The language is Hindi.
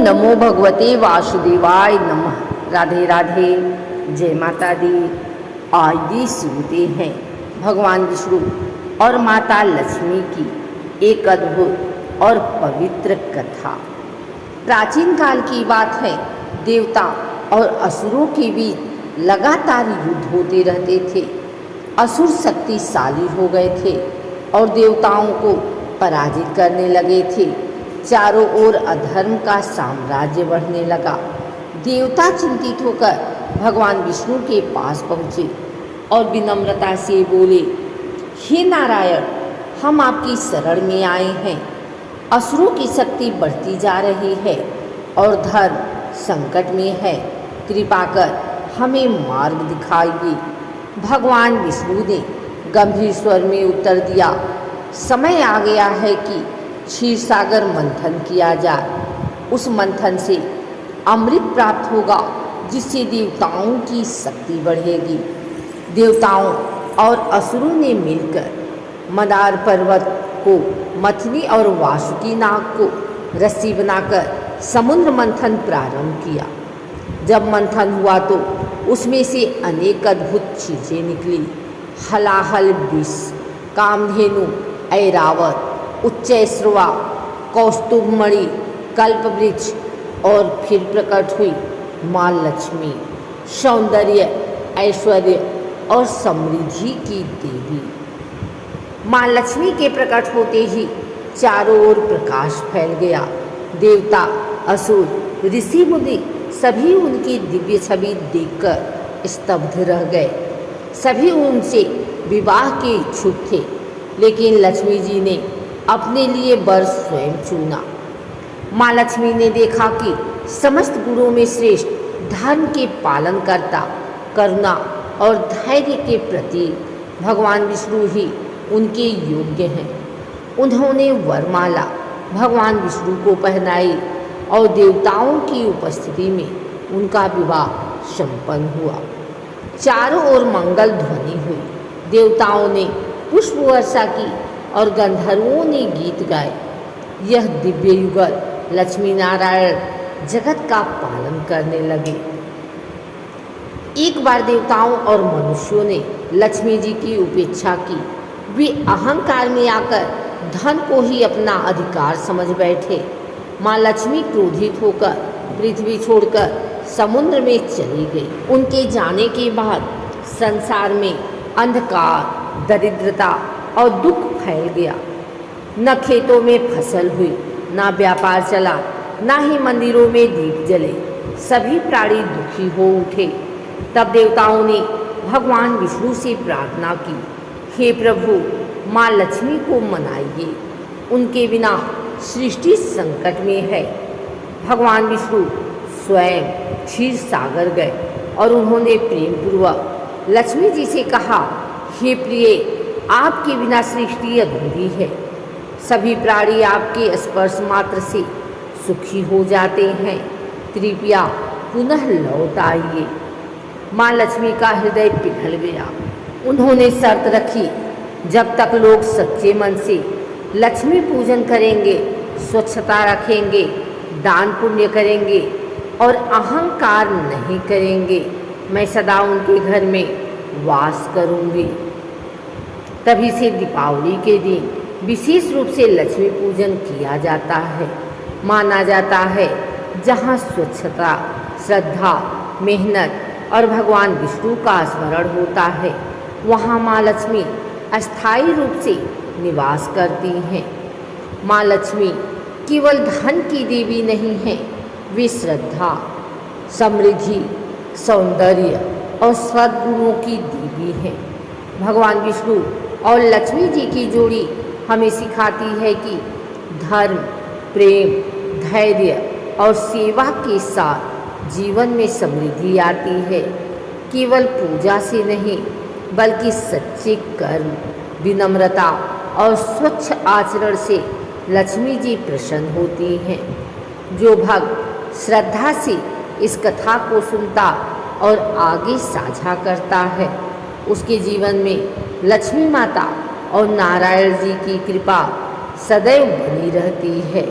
नमो भगवते वासुदेवाय नमः। राधे राधे, जय माता दी। आइए सुनते हैं भगवान विष्णु और माता लक्ष्मी की एक अद्भुत और पवित्र कथा। प्राचीन काल की बात है, देवता और असुरों के बीच लगातार युद्ध होते रहते थे। असुर शक्तिशाली हो गए थे और देवताओं को पराजित करने लगे थे। चारों ओर अधर्म का साम्राज्य बढ़ने लगा। देवता चिंतित होकर भगवान विष्णु के पास पहुँचे और विनम्रता से बोले, हे नारायण, हम आपकी शरण में आए हैं। असुरों की शक्ति बढ़ती जा रही है और धर्म संकट में है। कृपा कर हमें मार्ग दिखाइए। भगवान विष्णु ने गंभीर स्वर में उत्तर दिया, समय आ गया है कि क्षीर सागर मंथन किया जाए। उस मंथन से अमृत प्राप्त होगा, जिससे देवताओं की शक्ति बढ़ेगी। देवताओं और असुरों ने मिलकर मंदार पर्वत को मथनी और वासुकी नाग को रस्सी बनाकर समुद्र मंथन प्रारंभ किया। जब मंथन हुआ तो उसमें से अनेक अद्भुत चीज़ें निकली। हलाहल विष, कामधेनु, ऐरावत, उच्चैश्रवा, कौस्तुभमणि, कल्पवृक्ष और फिर प्रकट हुई माँ लक्ष्मी, सौंदर्य, ऐश्वर्य और समृद्धि की देवी। माँ लक्ष्मी के प्रकट होते ही चारों ओर प्रकाश फैल गया। देवता, असुर, ऋषि मुनि सभी उनकी दिव्य छवि देखकर स्तब्ध रह गए। सभी उनसे विवाह के इच्छुक थे, लेकिन लक्ष्मी जी ने अपने लिए वर स्वयं चुना। माँ लक्ष्मी ने देखा कि समस्त गुणों में श्रेष्ठ, धर्म के पालन करता, करुणा और धैर्य के प्रतीक भगवान विष्णु ही उनके योग्य हैं। उन्होंने वरमाला भगवान विष्णु को पहनाई और देवताओं की उपस्थिति में उनका विवाह संपन्न हुआ। चारों ओर मंगल ध्वनि हुई। देवताओं ने पुष्प वर्षा की और गंधर्वों ने गीत गाए। यह दिव्य युगल लक्ष्मी नारायण जगत का पालन करने लगे। एक बार देवताओं और मनुष्यों ने लक्ष्मी जी की उपेक्षा की। वे अहंकार में आकर धन को ही अपना अधिकार समझ बैठे। माँ लक्ष्मी क्रोधित होकर पृथ्वी छोड़कर समुद्र में चली गई। उनके जाने के बाद संसार में अंधकार, दरिद्रता और दुख फैल गया। न खेतों में फसल हुई, न व्यापार चला, न ही मंदिरों में दीप जले। सभी प्राणी दुखी हो उठे। तब देवताओं ने भगवान विष्णु से प्रार्थना की, हे प्रभु, माँ लक्ष्मी को मनाइए। उनके बिना सृष्टि संकट में है। भगवान विष्णु स्वयं क्षीर सागर गए और उन्होंने प्रेम पूर्वक लक्ष्मी जी से कहा, हे प्रिय, आपके बिना सृष्टि अधूरी है। सभी प्राणी आपके स्पर्श मात्र से सुखी हो जाते हैं। कृपया पुनः लौट आइए। माँ लक्ष्मी का हृदय पिघल गया। उन्होंने शर्त रखी, जब तक लोग सच्चे मन से लक्ष्मी पूजन करेंगे, स्वच्छता रखेंगे, दान पुण्य करेंगे और अहंकार नहीं करेंगे, मैं सदा उनके घर में वास करूंगी। तभी से दीपावली के दिन विशेष रूप से लक्ष्मी पूजन किया जाता है। माना जाता है, जहाँ स्वच्छता, श्रद्धा, मेहनत और भगवान विष्णु का स्मरण होता है, वहाँ माँ लक्ष्मी अस्थायी रूप से निवास करती हैं। माँ लक्ष्मी केवल धन की देवी नहीं है, वे श्रद्धा, समृद्धि, सौंदर्य और सद्गुणों की देवी हैं। भगवान विष्णु और लक्ष्मी जी की जोड़ी हमें सिखाती है कि धर्म, प्रेम, धैर्य और सेवा के साथ जीवन में समृद्धि आती है। केवल पूजा से नहीं, बल्कि सच्चे कर्म, विनम्रता और स्वच्छ आचरण से लक्ष्मी जी प्रसन्न होती हैं। जो भक्त श्रद्धा से इस कथा को सुनता और आगे साझा करता है, उसके जीवन में लक्ष्मी माता और नारायण जी की कृपा सदैव बनी रहती है।